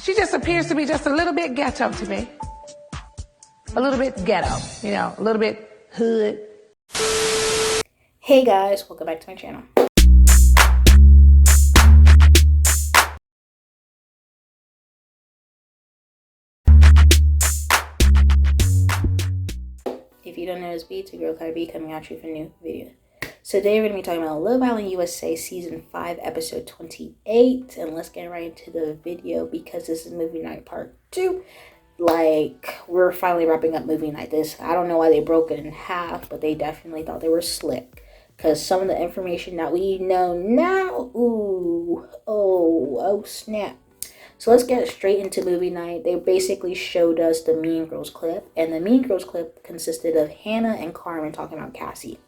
She just appears to be just a little bit ghetto to me. A little bit ghetto, you know, a little bit hood. Hey guys, welcome back to my channel. If you don't know, it's B, it's your girl KylerB coming at you with a new video. So today we're going to be talking about Love Island USA Season 5, Episode 28. And let's get right into the video because this is movie night part 2. Like, we're finally wrapping up movie night. I don't know why they broke it in half, but they definitely thought they were slick. Because some of the information that we know now, oh snap. So let's get straight into movie night. They basically showed us the Mean Girls clip. And the Mean Girls clip consisted of Hannah and Carmen talking about Cassie.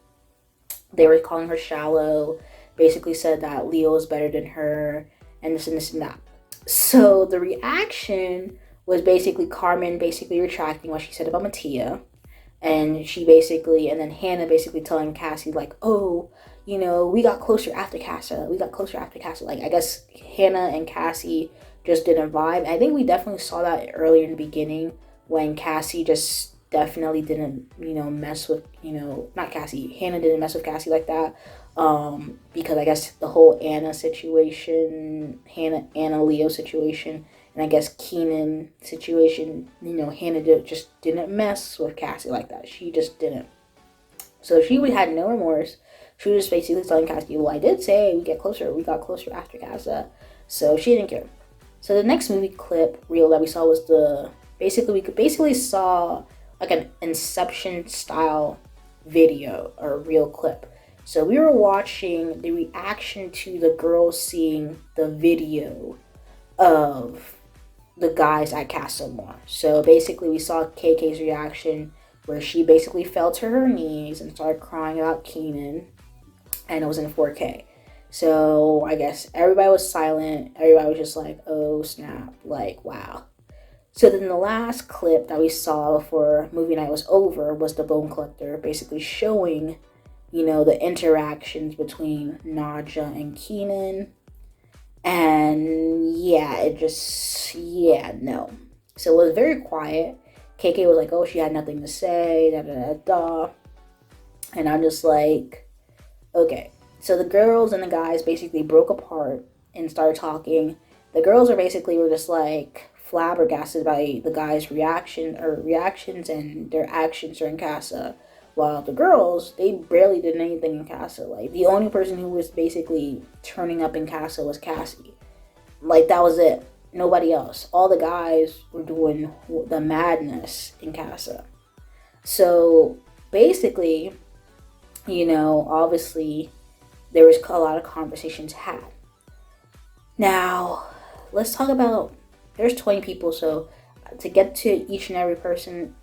They were calling her shallow. Basically said that Leo is better than her. And this and this and that. So the reaction was basically Carmen basically retracting what she said about Mattia. And then Hannah basically telling Cassie, like, oh, you know, we got closer after Casa. Like, I guess Hannah and Cassie just didn't vibe. I think we definitely saw that earlier in the beginning when Cassie just definitely didn't, mess with, not Cassie. Hannah didn't mess with Cassie like that. Because I guess the whole Anna situation, Anna Leo situation, and I guess Keenan situation, Hannah just didn't mess with Cassie like that. She just didn't. So she had no remorse. She was just basically telling Cassie, well, I did say we got closer after Casa. So she didn't care. So the next movie clip reel that we saw was we saw like an Inception style video or reel clip. So we were watching the reaction to the girls seeing the video of the guys at Casa Amor. So basically we saw KK's reaction where she basically fell to her knees and started crying about Keenan, and it was in 4K. So I guess everybody was silent. Everybody was just like, oh snap, like wow. So then the last clip that we saw before movie night was over was the Bone Collector basically showing, the interactions between Nadja and Keenan. And yeah, no. So it was very quiet. KK was like, oh, she had nothing to say, And I'm just like, okay. So the girls and the guys basically broke apart and started talking. The girls were just like flabbergasted by the guys' reactions and their actions during Casa. While the girls, they barely did anything in Casa. Like, the only person who was basically turning up in Casa was Cassie. Like, that was it. Nobody else. All the guys were doing the madness in Casa. So, basically, obviously, there was a lot of conversations had. Now, let's talk about, there's 20 people, so to get to each and every person,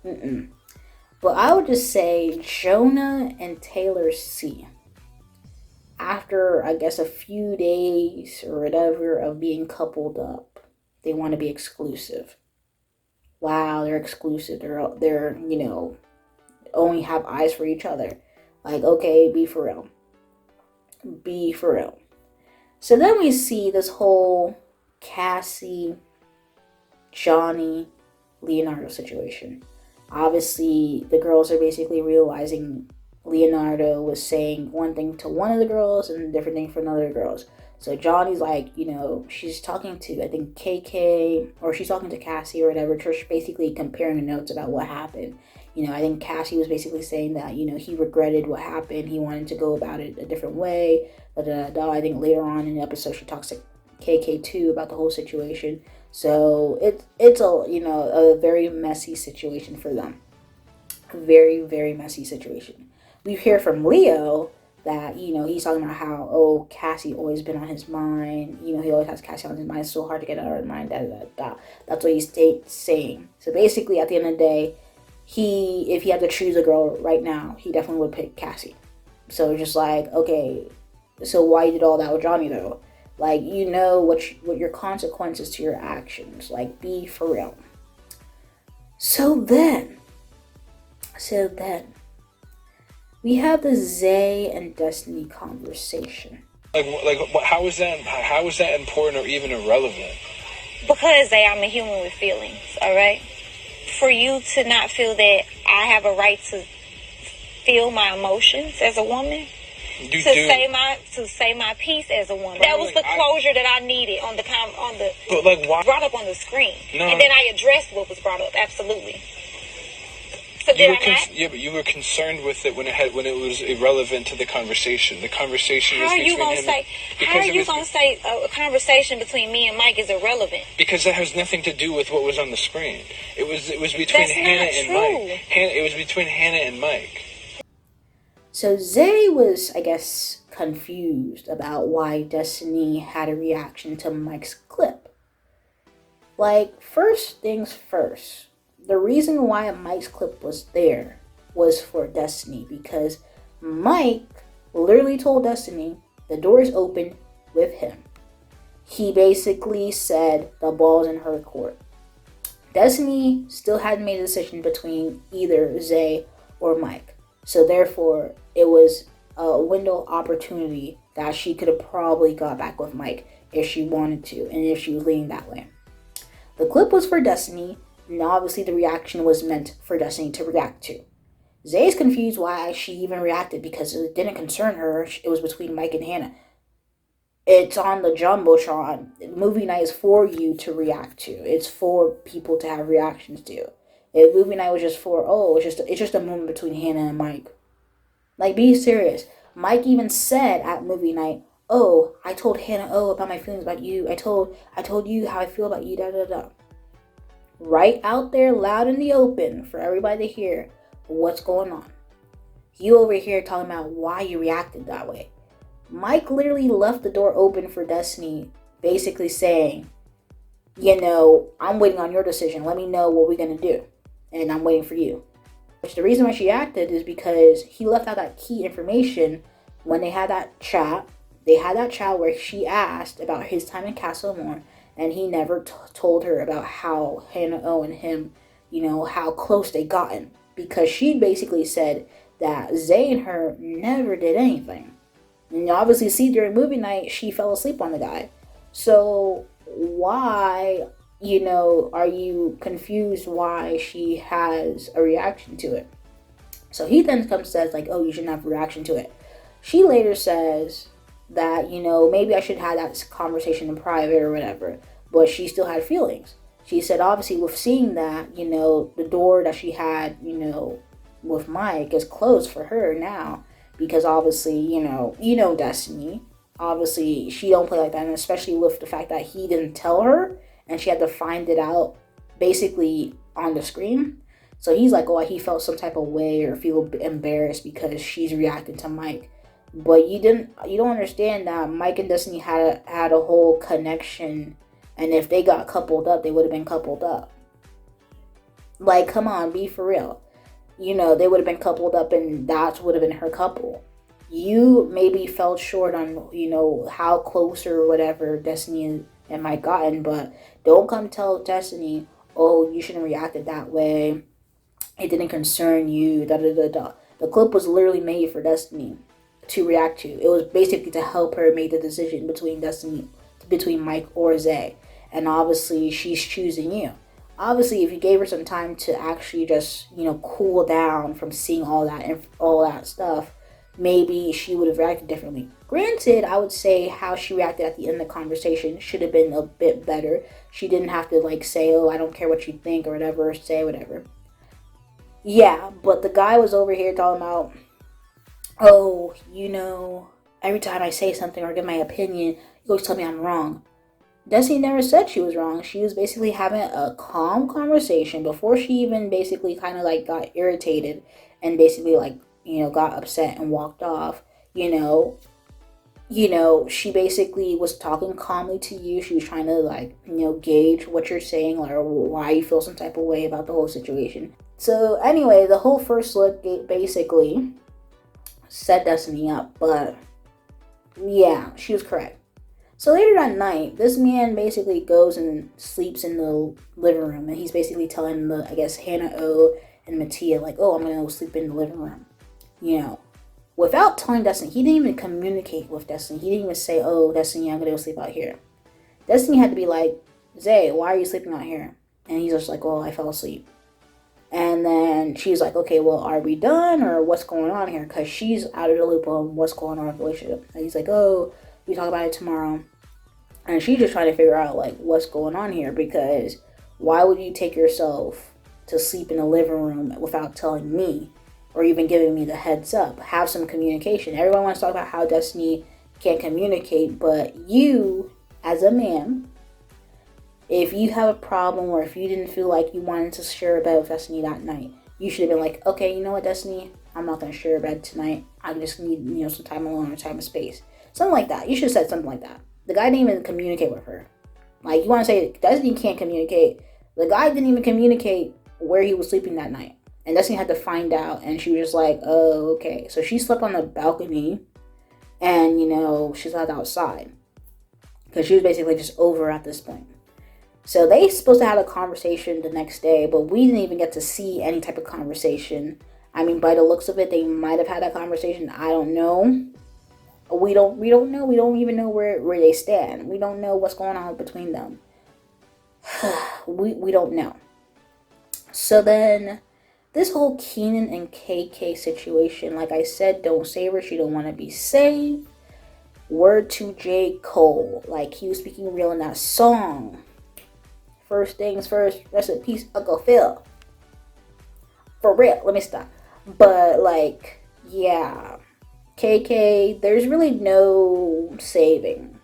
But I would just say Jonah and Taylor C. After, I guess, a few days or whatever of being coupled up, they want to be exclusive. Wow, they're exclusive. They're only have eyes for each other. Like, okay, be for real. Be for real. So then we see this whole Cassie, Johnny, Leonardo situation. Obviously, the girls are basically realizing Leonardo was saying one thing to one of the girls and a different thing for another girls. So Johnny's like, she's talking to, I think, KK, or she's talking to Cassie or whatever, just basically comparing notes about what happened. I think Cassie was basically saying that, he regretted what happened. He wanted to go about it a different way. I think later on in the episode, she talks to KK too about the whole situation. So it's a very messy situation for them. A very, very messy situation. We hear from Leo that, he's talking about how, Cassie always been on his mind. He always has Cassie on his mind. It's so hard to get out of his mind. That's what he's saying. So basically, at the end of the day, if he had to choose a girl right now, he definitely would pick Cassie. So just like, okay, so why you did all that with Johnny though? Like, what your consequences to your actions. Like, be for real. So then, we have the Zay and Destiny conversation. Like, how is that important or even irrelevant? Because I'm a human with feelings, all right? For you to not feel that I have a right to feel my emotions as a woman, to say my piece as a woman. That was the closure that I needed on the But like, why brought up on the screen, no, and then I addressed what was brought up. Absolutely. So but you were concerned with it when it was irrelevant to the conversation. The conversation. How are you gonna say? How are you gonna say a conversation between me and Mike is irrelevant? Because that has nothing to do with what was on the screen. It was between Hannah and Mike. It was between Hannah and Mike. So Zay was, I guess, confused about why Destiny had a reaction to Mike's clip. Like, first things first, the reason why Mike's clip was there was for Destiny, because Mike literally told Destiny the door is open with him. He basically said the ball's in her court. Destiny still hadn't made a decision between either Zay or Mike. So therefore, it was a window opportunity that she could have probably got back with Mike if she wanted to, and if she was leaning that way. The clip was for Destiny, and obviously the reaction was meant for Destiny to react to. Zay's confused why she even reacted, because it didn't concern her. It was between Mike and Hannah. It's on the Jumbotron. Movie night is for you to react to. It's for people to have reactions to. If movie night was just for, it's just a moment between Hannah and Mike. Like, be serious. Mike even said at movie night, I told Hannah, about my feelings about you. I told you how I feel about you, da da da. Right out there, loud in the open, for everybody to hear what's going on. You over here talking about why you reacted that way. Mike literally left the door open for Destiny, basically saying, I'm waiting on your decision. Let me know what we're going to do. And I'm waiting for you. Which the reason why she acted is because he left out that key information when they had that chat. They had that chat where she asked about his time in Casa Amor, and he never told her about how Hannah O and him, how close they gotten. Because she basically said that Zay and her never did anything. And you obviously see during movie night, she fell asleep on the guy. So why, are you confused why she has a reaction to it? So he then comes and says, you shouldn't have a reaction to it. She later says that, maybe I should have that conversation in private or whatever. But she still had feelings. She said, obviously, with seeing that, the door that she had, with Mike is closed for her now. Because obviously, Destiny. Obviously, she don't play like that. And especially with the fact that he didn't tell her. And she had to find it out basically on the screen. So he's like, he felt some type of way or feel embarrassed because she's reacting to Mike. But you don't understand that Mike and Destiny had a whole connection. And if they got coupled up, they would have been coupled up. Like, come on, be for real. They would have been coupled up and that would have been her couple. You maybe fell short on, how close or whatever Destiny and Mike gotten, but don't come tell Destiny, you shouldn't have reacted that way. It didn't concern you, da da da da. The clip was literally made for Destiny to react to. It was basically to help her make the decision between Mike or Zay. And obviously, she's choosing you. Obviously, if you gave her some time to actually just, cool down from seeing all that stuff, maybe she would have reacted differently. Granted, I would say how she reacted at the end of the conversation should have been a bit better. She didn't have to, say, I don't care what you think or whatever, say whatever. Yeah, but the guy was over here talking about, every time I say something or give my opinion, you always tell me I'm wrong. Destiny never said she was wrong. She was basically having a calm conversation before she even basically kind of got irritated and basically got upset and walked off. She basically was talking calmly to you. She was trying to gauge what you're saying or why you feel some type of way about the whole situation. So anyway, the whole first look basically set Destiny up, but yeah, she was correct. So later that night, this man basically goes and sleeps in the living room, and he's basically telling Hannah O and Mattia, I'm going to go sleep in the living room. Without telling Destiny, he didn't even communicate with Destiny. He didn't even say, Destiny, I'm going to go sleep out here. Destiny had to be like, Zay, why are you sleeping out here? And he's just like, well, I fell asleep. And then she's like, okay, well, are we done or what's going on here? Because she's out of the loop on what's going on in the relationship. And he's like, oh, we talk about it tomorrow. And she's just trying to figure out, like, what's going on here. Because why would you take yourself to sleep in the living room without telling me or even giving me the heads up? Have some communication. Everyone wants to talk about how Destiny can't communicate. But you, as a man, if you have a problem or if you didn't feel like you wanted to share a bed with Destiny that night, you should have been like, okay, you know what, Destiny? I'm not going to share a bed tonight. I just need, some time alone or time and space. Something like that. You should have said something like that. The guy didn't even communicate with her. Like, you want to say Destiny can't communicate. The guy didn't even communicate where he was sleeping that night. And Destiny had to find out. And she was just like, oh, okay. So she slept on the balcony. And, she slept outside. Because she was basically just over at this point. So they supposed to have a conversation the next day, but we didn't even get to see any type of conversation. I mean, by the looks of it, they might have had a conversation. I don't know. We don't know. We don't even know where they stand. We don't know what's going on between them. we don't know. So then, this whole Keenan and KK situation, like I said, don't save her. She don't want to be saved. Word to J. Cole. Like, he was speaking real in that song. First things first, rest in peace, Uncle Phil. For real, let me stop. But, like, yeah. KK, there's really no saving.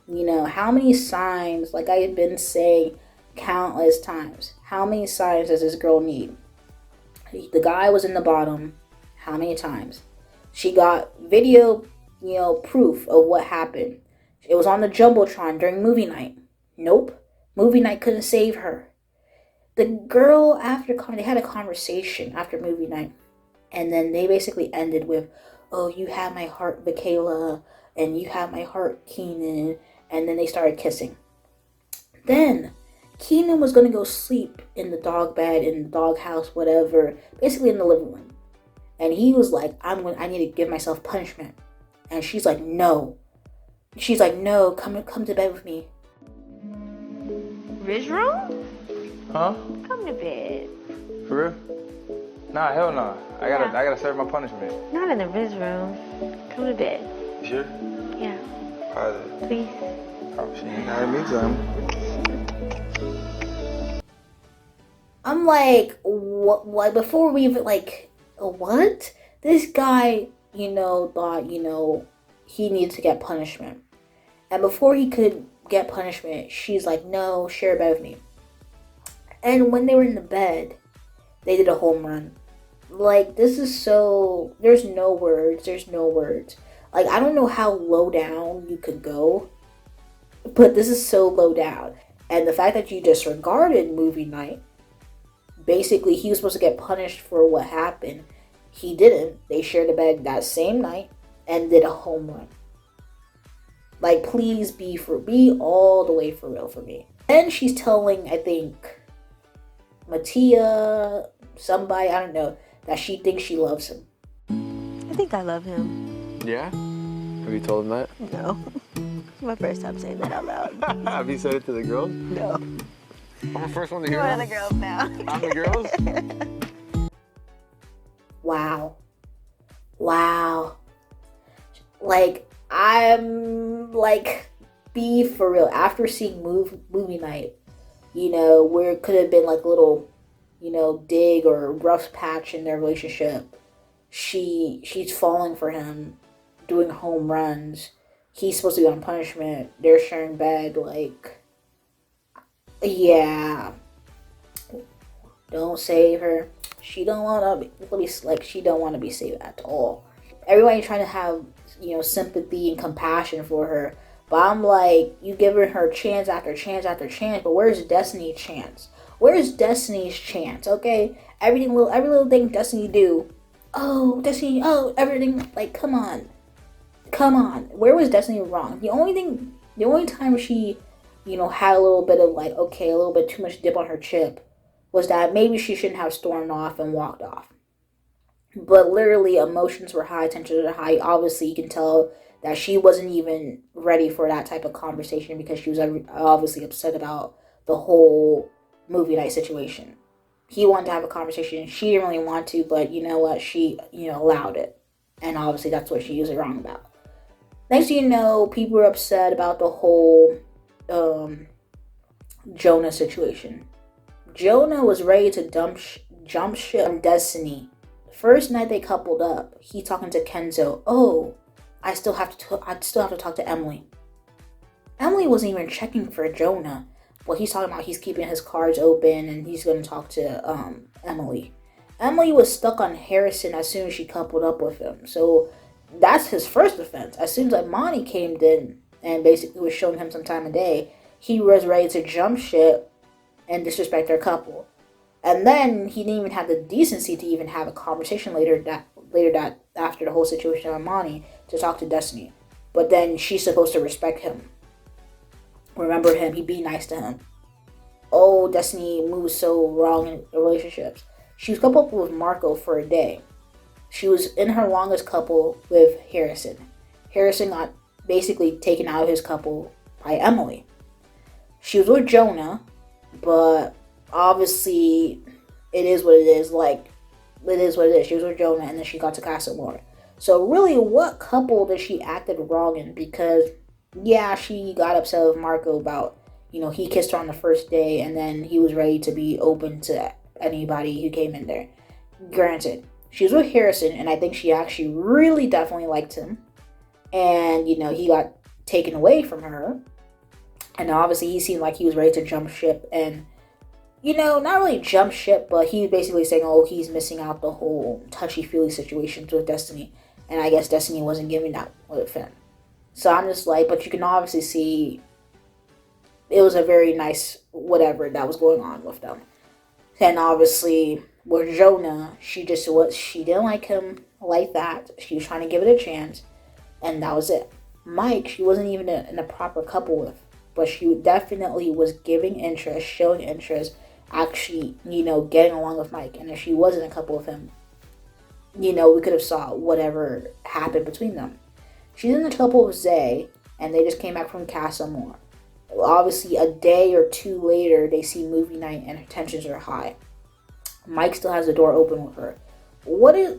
How many signs, like I've been saying countless times, how many signs does this girl need? The guy was in the bottom. How many times? She got video, proof of what happened. It was on the Jumbotron during movie night. Nope. Movie night couldn't save her. The girl, they had a conversation after movie night. And then they basically ended with, oh, you have my heart, Michaela. And you have my heart, Keenan. And then they started kissing. Then, Keenan was going to go sleep in the dog bed, in the dog house, whatever. Basically in the living room. And he was like, I need to give myself punishment. And she's like, no. She's like, no, come to bed with me. Riz room? Huh? Come to bed. For real? Nah, hell nah. I gotta serve my punishment. Not in the Riz room. Come to bed. You sure? Yeah. Positive. Please. Oh, she ain't gotta meet something. I'm like, what? Before we even, like, what? This guy, thought, he needed to get punishment. And before he could get punishment, she's like, no, share a bed with me. And when they were in the bed, they did a home run. Like, this is so, there's no words. Like, I don't know how low down you could go, but this is so low down. And the fact that you disregarded movie night, basically he was supposed to get punished for what happened. He didn't. They shared a bed that same night and did a home run. Like, please be all the way for real for me. Then she's telling, I think, Mattia, somebody, I don't know, that she thinks she loves him. I think I love him. Yeah? Have you told him that? No. It's my first time saying that out loud. Have you said it to the girls? No. I'm the first one to hear One it. of the girls now. I'm the girls? Wow. Like, I'm like, be for real. After seeing movie night, where it could have been like a little, dig or rough patch in their relationship, she's falling for him, doing home runs. He's supposed to be on punishment. They're sharing bed. Like, yeah. Don't save her. She don't want to be saved at all. Everybody trying to have, sympathy and compassion for her. But I'm like, you giving her chance after chance after chance. But where's Destiny's chance? Where's Destiny's chance? Okay, every little thing Destiny do. Oh, Destiny. Oh, everything. Like, come on. Where was Destiny wrong? The only time she, had a little bit of like, okay, a little bit too much dip on her chip, was that maybe she shouldn't have stormed off and walked off. But literally, emotions were high, tensions were high. Obviously, you can tell that she wasn't even ready for that type of conversation because she was obviously upset about the whole movie night situation. He wanted to have a conversation. She didn't really want to, but you know what? She, allowed it. And obviously that's what she was wrong about. Next thing you know, people were upset about the whole Jonah situation. Jonah was ready to jump ship on Destiny. First night they coupled up, he talking to Kenzo. Oh, I still have to talk to Emily. Emily wasn't even checking for Jonah. Well, he's talking about he's keeping his cards open and he's going to talk to Emily. Emily was stuck on Harrison as soon as she coupled up with him. So that's his first offense. As soon as Imani came in and basically was showing him some time of day, he was ready to jump ship and disrespect their couple. And then he didn't even have the decency to even have a conversation later that after the whole situation with Imani to talk to Destiny. But then she's supposed to respect him. Remember him, he'd be nice to him. Oh, Destiny moves so wrong in relationships. She was coupled up with Marco for a day. She was in her longest couple with Harrison. Harrison got basically taken out of his couple by Emily. She was with Jonah, but obviously it is what it is. It is what it is. She was with Jonah and then she got to Casa Amor. So really, what couple did she acted wrong in? Because yeah, she got upset with Marco about, he kissed her on the first day and then he was ready to be open to anybody who came in there. Granted, she was with Harrison and I think she actually really definitely liked him. And, he got taken away from her. And obviously he seemed like he was ready to jump ship and, not really jump ship, but he was basically saying, oh, he's missing out the whole touchy-feely situations with Destiny. And I guess Destiny wasn't giving that with him. So I'm just but you can obviously see it was a very nice whatever that was going on with them. And obviously with Jonah, she didn't like him like that. She was trying to give it a chance, and that was it. Mike, she wasn't even in a proper couple with, but she definitely was giving interest, showing interest, actually, getting along with Mike. And if she wasn't in a couple with him, we could have saw whatever happened between them. She's in a couple with Zay, and they just came back from Casa Amor. Obviously, a day or two later, they see movie night, and her tensions are high. Mike still has the door open with her. What is,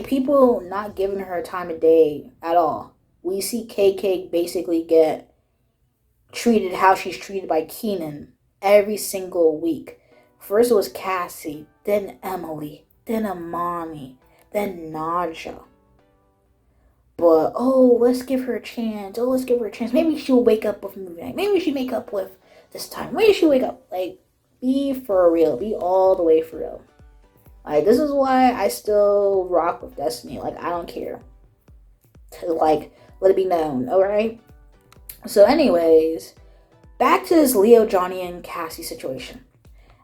people not giving her time of day at all. We see KK basically get treated how she's treated by Keenan every single week. First it was Cassie, then Emily, then Imani, then Naja. But, let's give her a chance. Maybe she'll wake up with movie night. Maybe she'll make up with this time. Maybe she'll wake up. Be for real. Be all the way for real. This is why I still rock with Destiny. I don't care. Let it be known, alright? So anyways, back to this Leo, Johnny, and Cassie situation.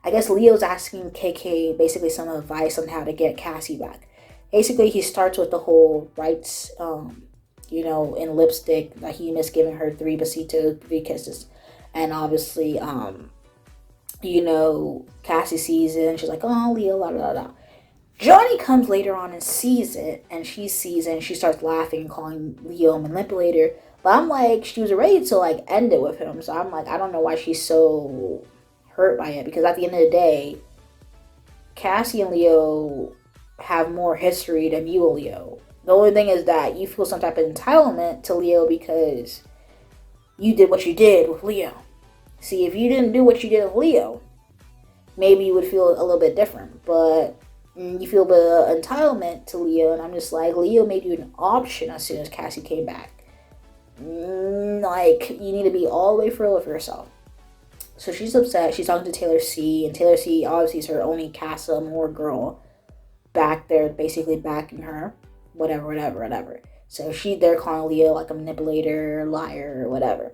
I guess Leo's asking KK basically some advice on how to get Cassie back. Basically, he starts with the whole rights, in lipstick, that he missed giving her 3 besitos, 3 kisses. And obviously, Cassie sees it, and she's like, oh, Leo, la, la, la. Johnny comes later on and sees it, and she sees it, and she starts laughing and calling Leo a manipulator. But I'm she was ready to, end it with him. So I'm I don't know why she's so hurt by it. Because at the end of the day, Cassie and Leo have more history than you, Leo. The only thing is that you feel some type of entitlement to Leo because you did what you did with Leo. See, if you didn't do what you did with Leo, maybe you would feel a little bit different. But you feel a bit of entitlement to Leo, and I'm just Leo made you an option as soon as Cassie came back. You need to be all the way for real with yourself. So she's upset. She's talking to Taylor C, and Taylor C obviously is her only Casa Amor girl back there, basically backing her. Whatever. So they're calling Leo a manipulator, liar, whatever.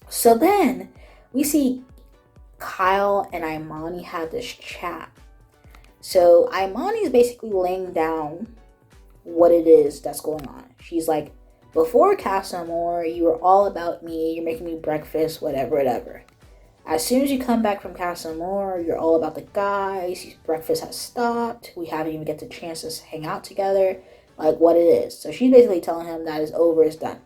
So then we see Kyle and Imani have this chat. So Imani's basically laying down what it is that's going on. She's before Casa Amor, you were all about me, you're making me breakfast, whatever. As soon as you come back from Casa Amor, you're all about the guys, breakfast has stopped, we haven't even get the chance to hang out together, what it is. So she's basically telling him that it's over, it's done.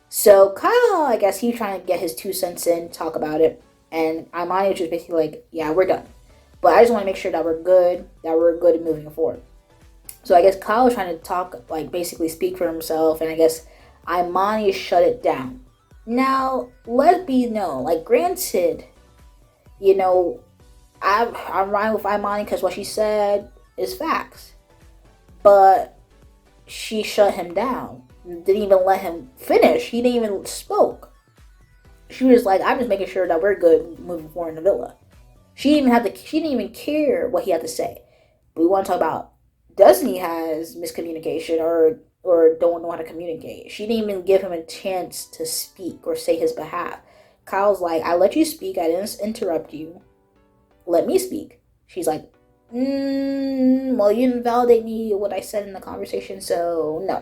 So Kyle, I guess he's trying to get his 2 cents in, talk about it. And Imani was just basically like, yeah, we're done. But I just want to make sure that we're good and moving forward. So I guess Kyle was trying to talk, like basically speak for himself, and I guess Imani shut it down. Now, let's be known, like granted, you know, I'm riding with Imani because what she said is facts. But she shut him down. Didn't even let him finish. He didn't even spoke. She was like, I'm just making sure that we're good moving forward in the villa. She didn't even care what he had to say. But we want to talk about, does he has miscommunication or don't know how to communicate? She didn't even give him a chance to speak or say his behalf. Kyle's like, I let you speak, I didn't interrupt you. Let me speak. She's like, well, you didn't validate me what I said in the conversation, so no.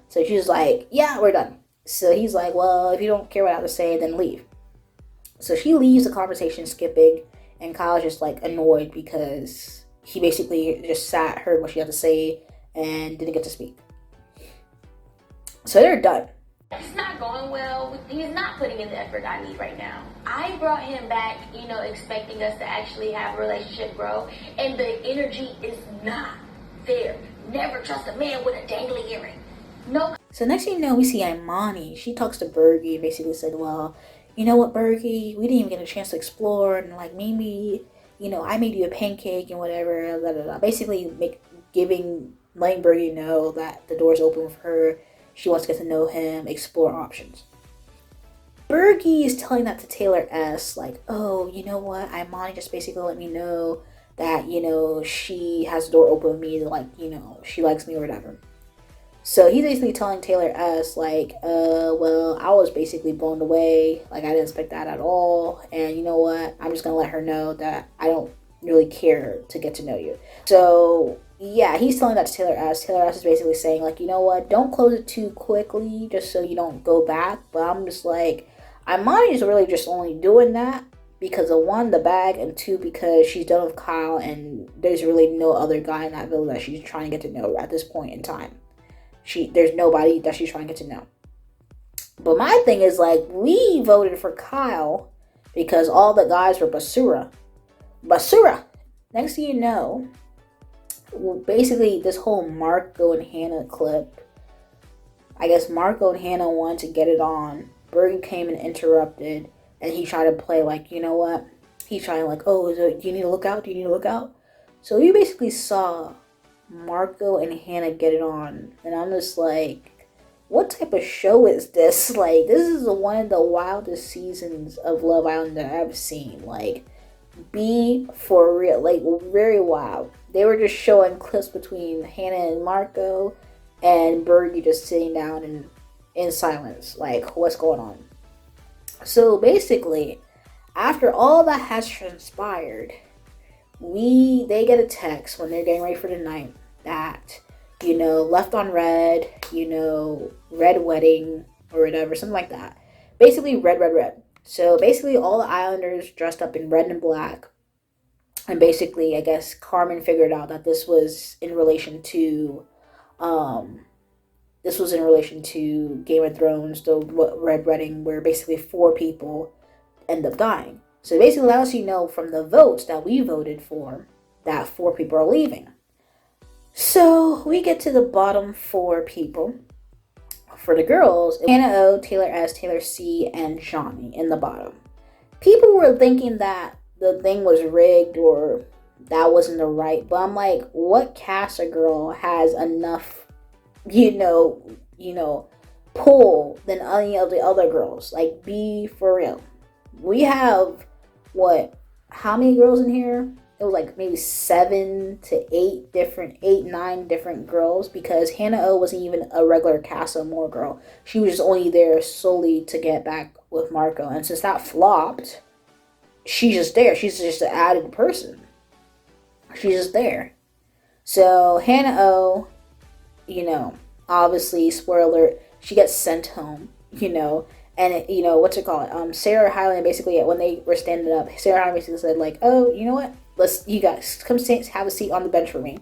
So she's like, yeah, we're done. So he's like, well, if you don't care what I have to say, then leave. So she leaves the conversation, skipping, and Kyle's just like annoyed because he basically just heard what she had to say, and didn't get to speak. So they're done. It's not going well. He's not putting in the effort I need right now. I brought him back, expecting us to actually have a relationship grow, and the energy is not there. Never trust a man with a dangly earring. No. So next thing you know, we see Imani. She talks to Bergie and basically said, well, you know what, Bergie, we didn't even get a chance to explore, and like maybe, I made you a pancake and whatever, blah, blah, blah. Basically letting Bergie know that the door's open for her. She wants to get to know him, explore options. Bergie is telling that to Taylor S. Like, oh, you know what? Imani just basically let me know that, she has the door open with me, like, she likes me or whatever. So he's basically telling Taylor S. like, well, I was basically blown away. Like, I didn't expect that at all. And you know what? I'm just going to let her know that I don't really care to get to know you. So yeah, he's telling that to Taylor S. Taylor S is basically saying, like, you know what, don't close it too quickly just so you don't go back. But I'm just like, Imani is really just only doing that because of one, the bag, and two, because she's done with Kyle and there's really no other guy in that villa that she's trying to get to know at this point in time. There's nobody that she's trying to get to know. But my thing is, like, we voted for Kyle because all the guys were Basura. Next thing you know, basically this whole Marco and Hannah clip, I guess Marco and Hannah wanted to get it on. Bergen came and interrupted, and he tried to play like, you know what, he's trying like, oh, do you need to look out? So you basically saw Marco and Hannah get it on, and I'm just like, what type of show is this? Like, this is one of the wildest seasons of Love Island that I've seen. Like, be for real, like, very wild. They were just showing clips between Hannah and Marco, and Bergie just sitting down in silence, like, what's going on? So basically, after all that has transpired, they get a text when they're getting ready for the night that, left on red, red wedding or whatever, something like that. Basically, red. So basically, all the Islanders dressed up in red and black. And basically, I guess Carmen figured out that this was in relation to Game of Thrones, the red wedding, where basically 4 people end up dying. So basically, that lets you know from the votes that we voted for that 4 people are leaving. So we get to the bottom 4 people. For the girls, Hannah O, Taylor S, Taylor C, and Johnny in the bottom. People were thinking that the thing was rigged or that wasn't the right, but I'm like, what Casa girl has enough, pull than any of the other girls? Like, be for real. We have, how many girls in here? It was like maybe 7 to 9 different girls, because Hannah O wasn't even a regular Casa Amor girl. She was just only there solely to get back with Marco. And since that flopped, she's just there. She's just an added person. She's just there. So Hannah O, obviously, spoiler alert, she gets sent home, and Sarah Hyland basically, when they were standing up, Sarah Hyland basically said like, oh, you know what? You guys come have a seat on the bench for me.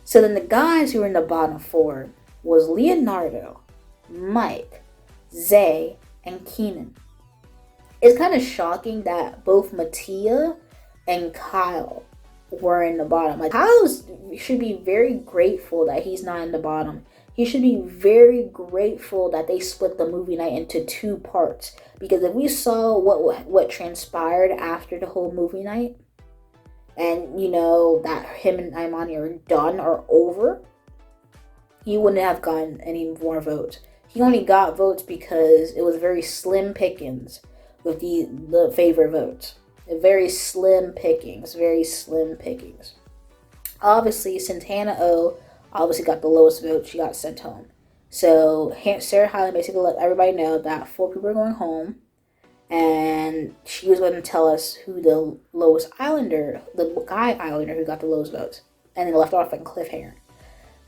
So then the guys who were in the bottom 4 was Leonardo, Mike, Zay, and Keenan. it's kind of shocking that both Mattia and Kyle were in the bottom. Like, Kyle should be very grateful that he's not in the bottom. He should be very grateful that they split the movie night into 2 parts. Because if we saw what transpired after the whole movie night, and, you know, that him and Imani are done or over, he wouldn't have gotten any more votes. He only got votes because it was very slim pickings with the favorite votes. Very slim pickings. Obviously, since Hannah O obviously got the lowest vote, she got sent home. So Sarah Hyland basically let everybody know that 4 people are going home. And she was going to tell us who the lowest islander, the guy islander who got the lowest votes. And then left off on cliffhanger.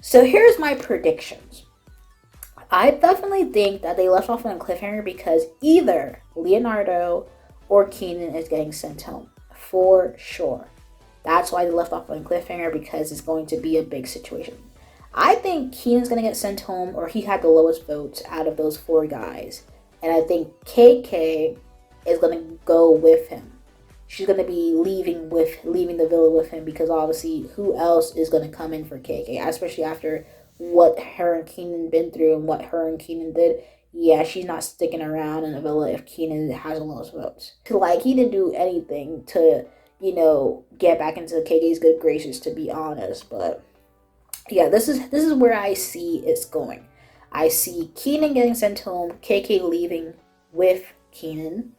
So here's my predictions. I definitely think that they left off on a cliffhanger because either Leonardo or Keenan is getting sent home. For sure. That's why they left off on a cliffhanger, because it's going to be a big situation. I think Keenan's going to get sent home, or he had the lowest votes out of those 4 guys. And I think KK is going to go with him. She's going to be leaving the villa with him, because obviously who else is going to come in for KK, especially after what her and Keenan been through and what her and Keenan did. Yeah, she's not sticking around in the villa if Keenan has the lowest votes. Like, he didn't do anything to, you know, get back into KK's good graces, to be honest. But yeah, this is where I see it's going. I see Keenan getting sent home, KK leaving with Keenan.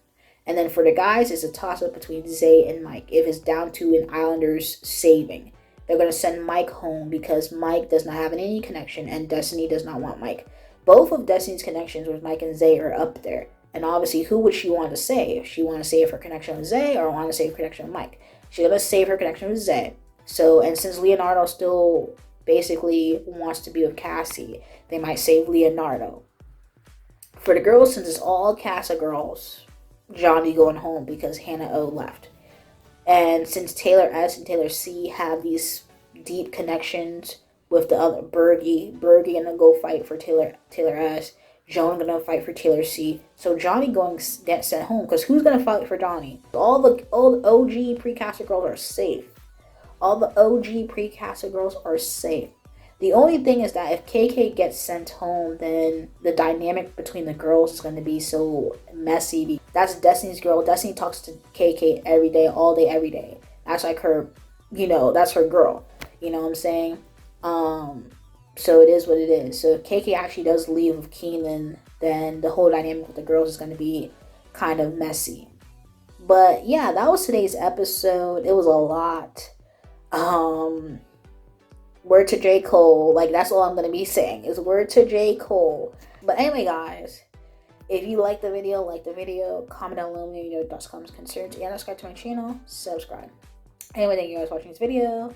And then for the guys, it's a toss-up between Zay and Mike. If it's down to an Islanders saving, they're going to send Mike home because Mike does not have any connection and Destiny does not want Mike. Both of Destiny's connections with Mike and Zay are up there. And obviously, who would she want to save? She want to save her connection with Zay or want to save her connection with Mike? She's going to save her connection with Zay. So, and since Leonardo still basically wants to be with Cassie, they might save Leonardo. For the girls, since it's all Casa girls, Johnny going home because Hannah O left. And since Taylor S and Taylor C have these deep connections with the other Bergie gonna go fight for Taylor S, Joan gonna fight for Taylor C. So Johnny going get sent home, because who's gonna fight for Johnny? All the OG pre-Casa girls are safe. The only thing is that if KK gets sent home, then the dynamic between the girls is going to be so messy. That's Destiny's girl. Destiny talks to KK every day, all day, every day. That's like her, you know, that's her girl. You know what I'm saying? So it is what it is. So if KK actually does leave with Keenan, then the whole dynamic with the girls is going to be kind of messy. But yeah, that was today's episode. It was a lot. Word to J. Cole. Like, that's all I'm going to be saying is word to J. Cole. But anyway, guys, if you like the video, comment down below, let me know your thoughts, comments, concerns, and subscribe to my channel. Subscribe. Anyway, thank you guys for watching this video.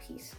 Peace.